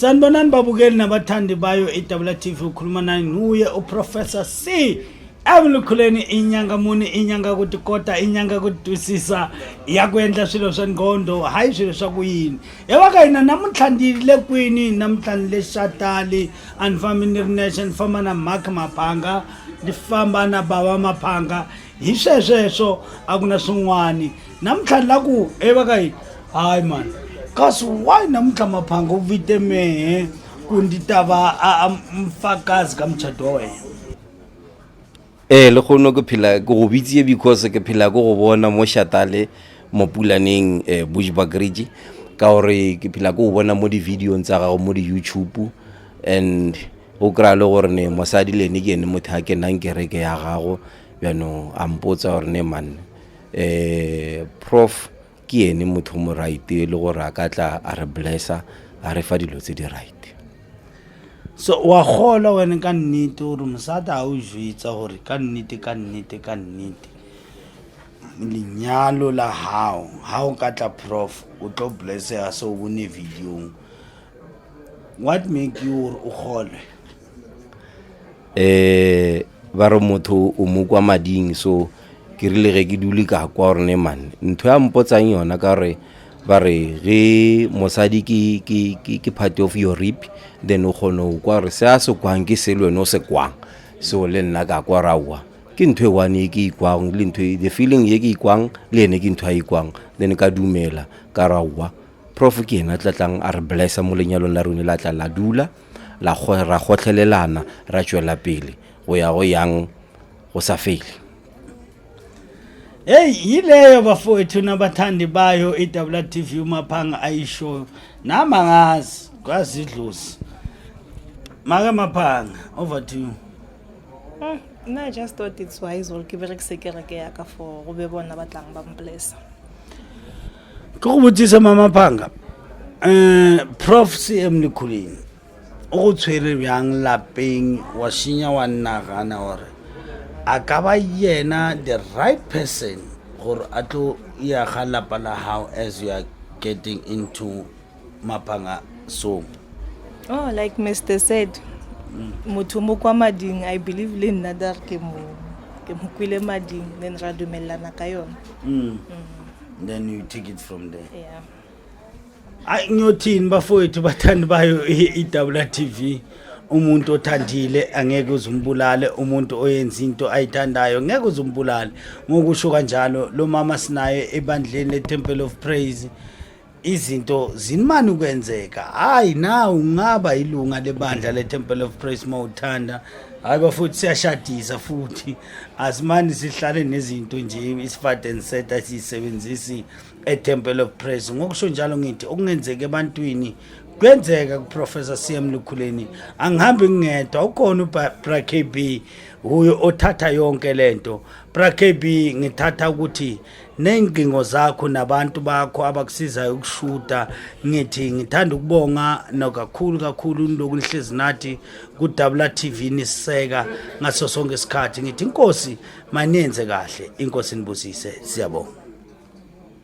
Sanibonani babukeli nabathandi bayo eWTV ukhuluma nani nguye uProfessor C Emlukhuleni inyanga muni inyanga ukuthi kodwa inyanga kudusisa yakwenza swilo swa ngondo hayi swilo swa kuyini evakayina namthlandile kwini namthlandile shatali anfamini nation fama na Maphanga ndifamba na baba Maphanga hi sweswo akuna swin'wani namthlandla ku evakayina hayi man kasi why namhla Maphanga uvite mehe kunditava mfakazi kamtshado wena le khono ke phela go bitse because ke phela go bona mo shatale mo pulaneng Bushbuckridge ka gore ke phela go bona mo di video tsa gago mo di YouTube and o kra le gore ne mosadi le ne ke ne motho ke nang kereke ya gago bano ampotsa gore ne man prof ke ene motho mo right le gore a ka tla a re blessa a re fa dilo tse di right. So wa khola wena ka nnete gore mosata a o jwetsa gore ka nnete lenyalo la hao ka tla prof o tlo blessa so bone video what make you o khole ba re motho o mo kwa mading so ke rile ge ke dule ka kwa gore ne man ntho ya mpotsang yona ka re ba re ge mosadi ke part of your rib then o khono kwa re se a se kwang ke selwe no se kwang so le nna ka kwa rawa ke ntho e wane ke ikwang le ntho the feeling ye ke ikwang le ene ke ntho a ikwang then ka dumela ka rawa prof ke ena tlatlang a re blessa mo lenyalo la rone la tla la dula la ra gotlhelelana ra tswela pele go ya go yang go sa fele. Hey yileyo bafowethu nabathandi bayo eWTV Maphanga ayisho namangazi kwazidlusi Maka Maphanga over to you. No, I just thought it's wise or give sekereke yaka for go be bona batlang ba mblessa. Go botsisa mama Maphanga prof CM Nikhuleni o tshwere byang lapeng wa shinya wa nagana hore akaba yena the right person gore atlo ya galapa la how as you are getting into Maphanga so Oh, like Mr. said, motho mo kwa mading I believe le nna dar ke mo kwile mading then ra dumelana ka yona. Then you take it from there. Yeah. Ay nyothini bafowethu bathandi bayo eWTV umuntu othandile angeke uzumbulale umuntu oyenza into ayithandayo ngeke uzumbulale ngokusho kanjalo lo mama sinaye ebandleni leTemple of Praise izinto zinimani ukwenzeka hayi na ungaba ilunga lebandla leTemple of Praise mawuthanda hayi bafuthi siyashadisa futhi asimani sihlale nezinto nje isifade and set asisebenzisi eTemple of Praise ngokusho njalo ngithi okungenzeka ebantwini kwenzeka kuProfessor CM Lukhuleni angihambi ngedwa ukhona uBra KB huyo othatha yonke lento Bra KB ngithatha ukuthi nengingo zakho nabantu bakho abakusizayo ukushuta ngithi ngithanda ukubonga nokakhulu ndokulihlezi nathi kuWTV niseka ngaso sonke isikhathi ngithi inkosi manenze kahle inkosi nibusise siyabonga.